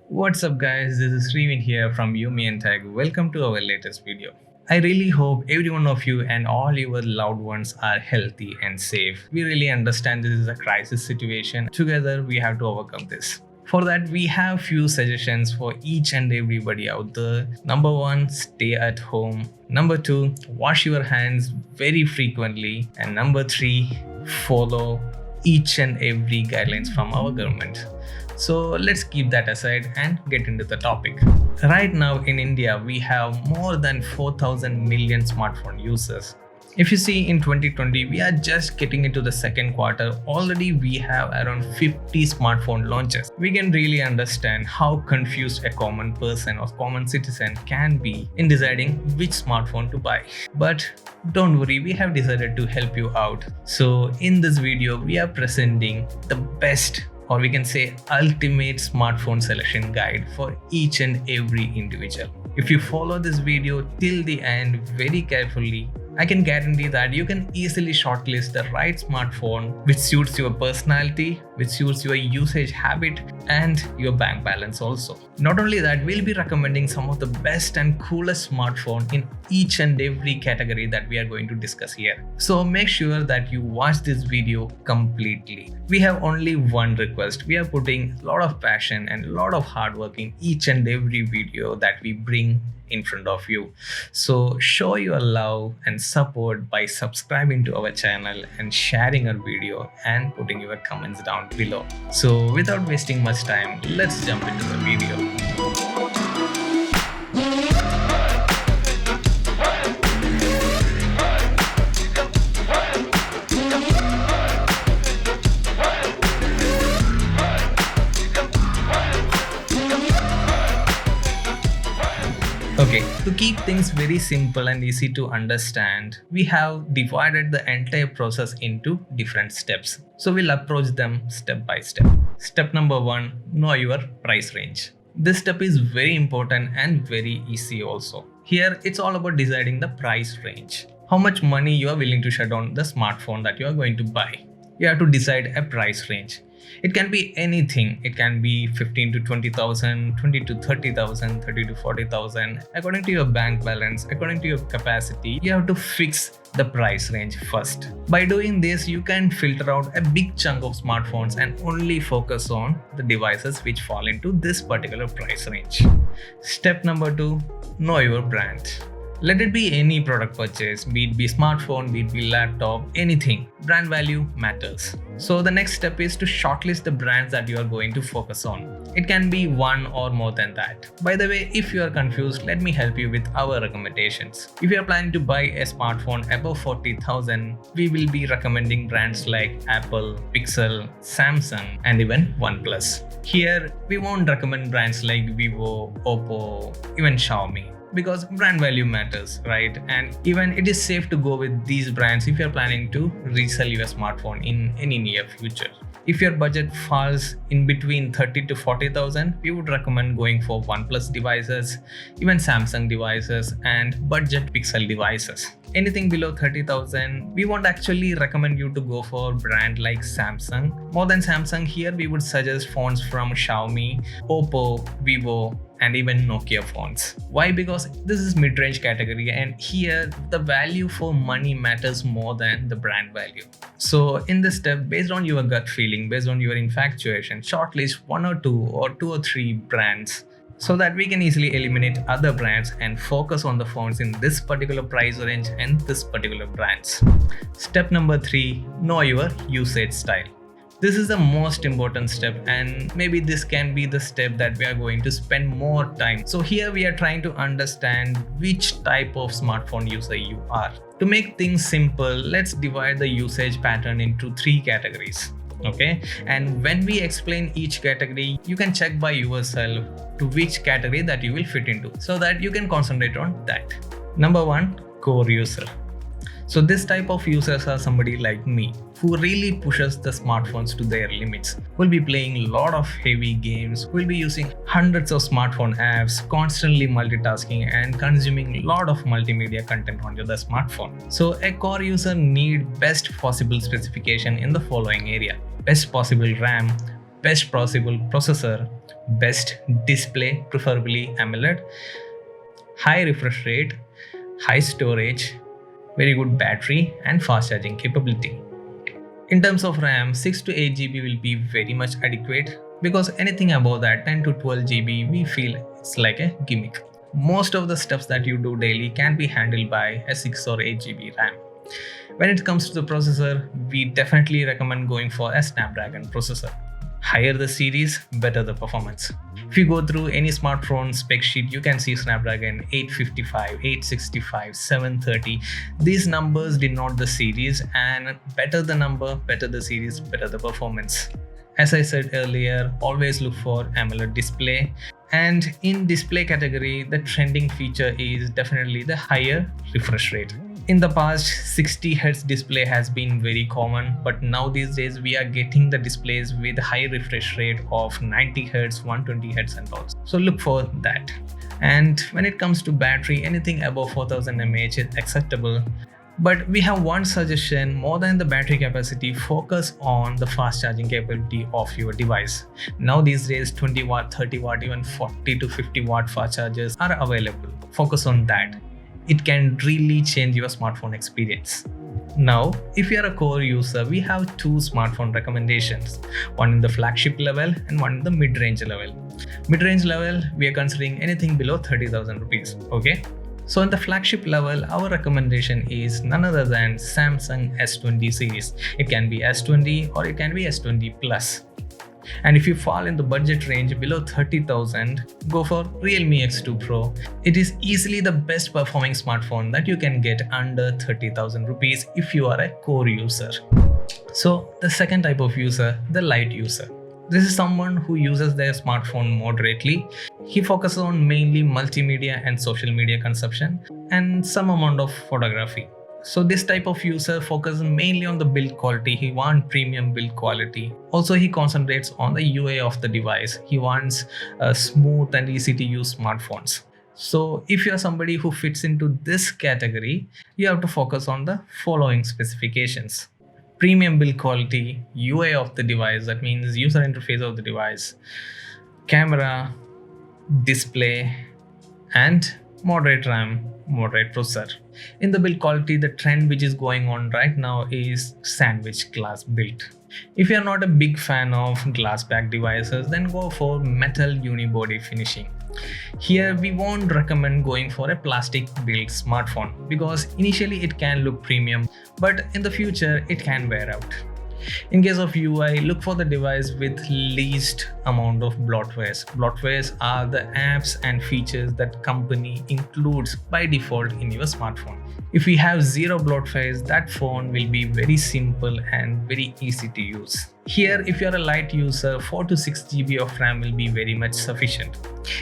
What's up guys, this is Srivin here from UMNTECH. Welcome to our latest video. I really hope every one of you and all your loved ones are healthy and safe. We really understand this is a crisis situation. Together we have to overcome this. For that we have few suggestions for each and everybody out there. Number 1, stay at home. Number 2, wash your hands very frequently. And number 3, follow each and every guidelines from our government. So let's keep that aside and get into the topic. Right now in India, we have more than 4,000 million smartphone users. If you see in 2020, we are just getting into the second quarter. Already we have around 50 smartphone launches. We can really understand how confused a common person or common citizen can be in deciding which smartphone to buy. But don't worry, we have decided to help you out. So in this video, we are presenting the best, or we can say ultimate smartphone selection guide for each and every individual. If you follow this video till the end very carefully, I can guarantee that you can easily shortlist the right smartphone which suits your personality, which suits your usage habit and your bank balance also. Not only that, we'll be recommending some of the best and coolest smartphone in each and every category that we are going to discuss here. So make sure that you watch this video completely. We have only one request. We are putting a lot of passion and a lot of hard work in each and every video that we bring in front of you. So show your love and support by subscribing to our channel and sharing our video and putting your comments down below. So without wasting much time, let's jump into the video. Okay, to keep things very simple and easy to understand, we have divided the entire process into different steps. So we'll approach them step by step. Step number 1, know your price range. This step is very important and very easy also. Here, it's all about deciding the price range. How much money you are willing to shut on the smartphone that you are going to buy. You have to decide a price range. It can be anything. It can be 15 to 20,000, 20 to 30,000, 30 to 40,000. According to your bank balance, according to your capacity, you have to fix the price range first. By doing this, you can filter out a big chunk of smartphones and only focus on the devices which fall into this particular price range. Step number 2, know your brand. Let it be any product purchase, be it be smartphone, be it be laptop, anything. Brand value matters. So the next step is to shortlist the brands that you are going to focus on. It can be one or more than that. By the way, if you are confused, let me help you with our recommendations. If you are planning to buy a smartphone above 40,000, we will be recommending brands like Apple, Pixel, Samsung, and even OnePlus. Here, we won't recommend brands like Vivo, Oppo, even Xiaomi, because brand value matters, right? And even it is safe to go with these brands if you're planning to resell your smartphone in any near future. If your budget falls in between 30 to 40,000, we would recommend going for OnePlus devices, even Samsung devices, and budget Pixel devices. Anything below 30,000, we won't actually recommend you to go for a brand like Samsung. More than Samsung, here we would suggest phones from Xiaomi, Oppo, Vivo, and even Nokia phones. Why? Because this is mid-range category and here the value for money matters more than the brand value. So in this step, based on your gut feeling, based on your infatuation, shortlist 1 or 2 or 2 or 3 brands so that we can easily eliminate other brands and focus on the phones in this particular price range and this particular brands. Step number 3, know your usage style. This is the most important step and maybe this can be the step that we are going to spend more time. So here we are trying to understand which type of smartphone user you are. To make things simple, let's divide the usage pattern into 3 categories. Okay, and when we explain each category, you can check by yourself to which category that you will fit into so that you can concentrate on that. Number 1, core user. So this type of users are somebody like me who really pushes the smartphones to their limits, who will be playing a lot of heavy games, who will be using hundreds of smartphone apps, constantly multitasking and consuming a lot of multimedia content on the smartphone. So a core user needs best possible specification in the following area: best possible RAM, best possible processor, best display, preferably AMOLED, high refresh rate, high storage, very good battery, and fast charging capability. In terms of RAM, 6 to 8 GB will be very much adequate, because anything above that 10 to 12 GB we feel it's like a gimmick. Most of the steps that you do daily can be handled by a 6 or 8 GB RAM. When it comes to the processor, we definitely recommend going for a Snapdragon processor. Higher the series, better the performance. If you go through any smartphone spec sheet, you can see Snapdragon 855, 865, 730. These numbers denote the series, and better the number, better the series, better the performance. As I said earlier, always look for AMOLED display. And in display category, the trending feature is definitely the higher refresh rate. In the past, 60 Hz display has been very common, but now these days we are getting the displays with high refresh rate of 90 Hz, 120 Hz and all. So look for that. And when it comes to battery, anything above 4000 mAh is acceptable. But we have one suggestion: more than the battery capacity, focus on the fast charging capability of your device. Now these days 20 watt, 30 watt, even 40 to 50 watt fast chargers are available. Focus on that. It can really change your smartphone experience. Now, if you are a core user, we have two smartphone recommendations, one in the flagship level and one in the mid-range level. Mid-range level, we are considering anything below 30,000 rupees. Okay. So in the flagship level, our recommendation is none other than Samsung S20 series. It can be S20 or it can be S20 Plus. And if you fall in the budget range below 30,000, go for Realme X2 Pro. It is easily the best performing smartphone that you can get under 30,000 rupees if you are a core user. So the second type of user, the light user. This is someone who uses their smartphone moderately. He focuses on mainly multimedia and social media consumption and some amount of photography. So this type of user focuses mainly on the build quality. He wants premium build quality. Also, he concentrates on the UI of the device. He wants smooth and easy to use smartphones. So if you are somebody who fits into this category, you have to focus on the following specifications: premium build quality, UI of the device, that means user interface of the device, camera, display, and moderate RAM, moderate processor. In the build quality, the trend which is going on right now is sandwich glass build. If you are not a big fan of glass back devices, then go for metal unibody finishing. Here we won't recommend going for a plastic build smartphone, because initially it can look premium, but in the future it can wear out. In case of UI, look for the device with least amount of bloatwares. Bloatwares are the apps and features that company includes by default in your smartphone. If we have zero bloatwares, that phone will be very simple and very easy to use. Here, if you are a light user, 4 to 6 GB of RAM will be very much sufficient.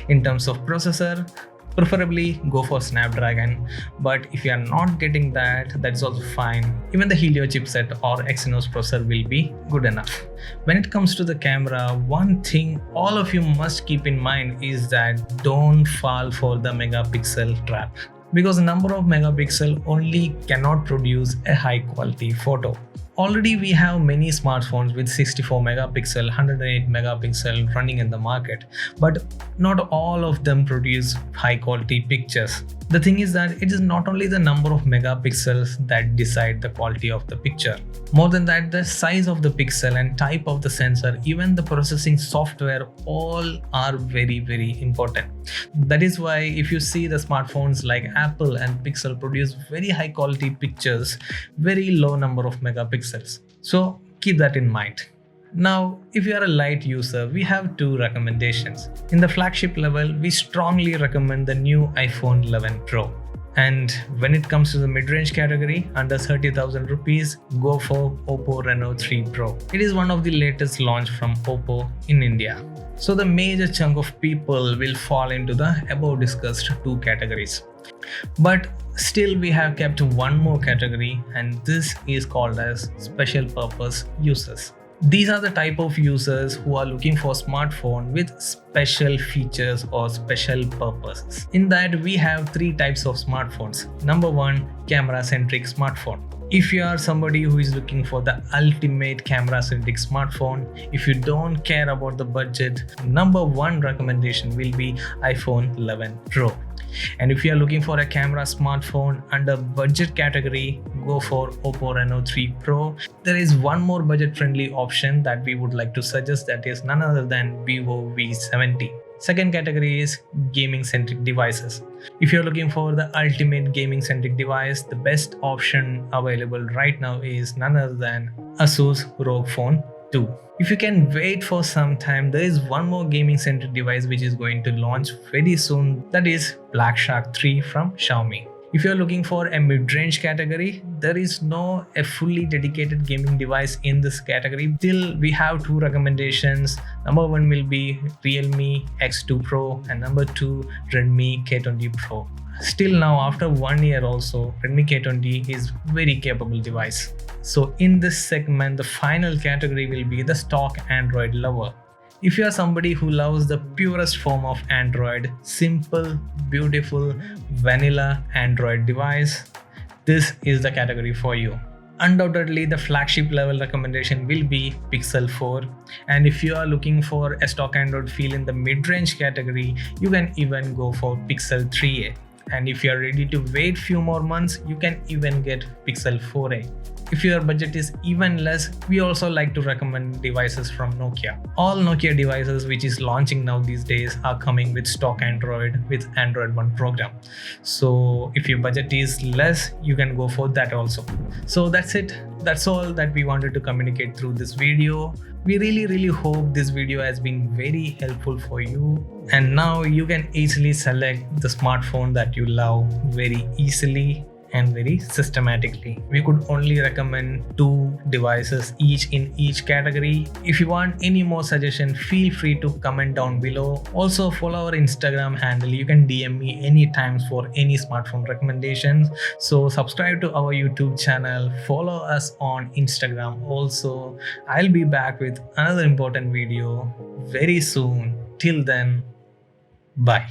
In terms of processor, preferably go for Snapdragon, but if you are not getting that, that's also fine. Even the Helio chipset or Exynos processor will be good enough. When it comes to the camera, one thing all of you must keep in mind is that don't fall for the megapixel trap, because the number of megapixel only cannot produce a high quality photo. Already we have many smartphones with 64 megapixel, 108 megapixel running in the market, but not all of them produce high quality pictures. The thing is that it is not only the number of megapixels that decide the quality of the picture. More than that, the size of the pixel and type of the sensor, even the processing software, all are very, very important. That is why if you see the smartphones like Apple and Pixel produce very high quality pictures, very low number of megapixels. So keep that in mind. Now, if you are a light user, we have two recommendations. In the flagship level, we strongly recommend the new iPhone 11 Pro. And when it comes to the mid-range category, under 30,000 rupees, go for Oppo Reno 3 Pro. It is one of the latest launch from Oppo in India. So the major chunk of people will fall into the above discussed two categories. But still we have kept one more category, and this is called as special purpose users. These are the type of users who are looking for smartphone with special features or special purposes. In that, we have three types of smartphones. Number one, camera-centric smartphone. If you are somebody who is looking for the ultimate camera-centric smartphone, if you don't care about the budget, number one recommendation will be iPhone 11 Pro. And if you are looking for a camera smartphone under budget category, go for Oppo Reno 3 Pro. There is one more budget-friendly option that we would like to suggest, that is none other than Vivo V70. Second category is gaming-centric devices. If you're looking for the ultimate gaming-centric device, the best option available right now is none other than Asus ROG Phone 2. If you can wait for some time, there is one more gaming-centric device which is going to launch very soon, that is Black Shark 3 from Xiaomi. If you're looking for a mid-range category, there is no a fully dedicated gaming device in this category. Still, we have two recommendations. Number one will be Realme X2 Pro and number two, Redmi K20 Pro. Still now, after 1 year also, Redmi K20 is very capable device. So in this segment, the final category will be the stock Android lover. If you are somebody who loves the purest form of Android, simple, beautiful, vanilla Android device, this is the category for you. Undoubtedly, the flagship level recommendation will be Pixel 4. And if you are looking for a stock Android feel in the mid-range category, you can even go for Pixel 3a. And if you are ready to wait few more months, you can even get Pixel 4a. If your budget is even less, we also like to recommend devices from Nokia. All Nokia devices which is launching now these days are coming with stock Android with Android One program. So if your budget is less, you can go for that also. So that's it. That's all that we wanted to communicate through this video. We really hope this video has been very helpful for you. And now you can easily select the smartphone that you love very easily and very systematically. We could only recommend 2 devices each in each category. If you want any more suggestion, feel free to comment down below. Also follow our Instagram handle. You can DM me anytime for any smartphone recommendations. So subscribe to our YouTube channel, follow us on Instagram also. I'll be back with another important video very soon. Till then, bye.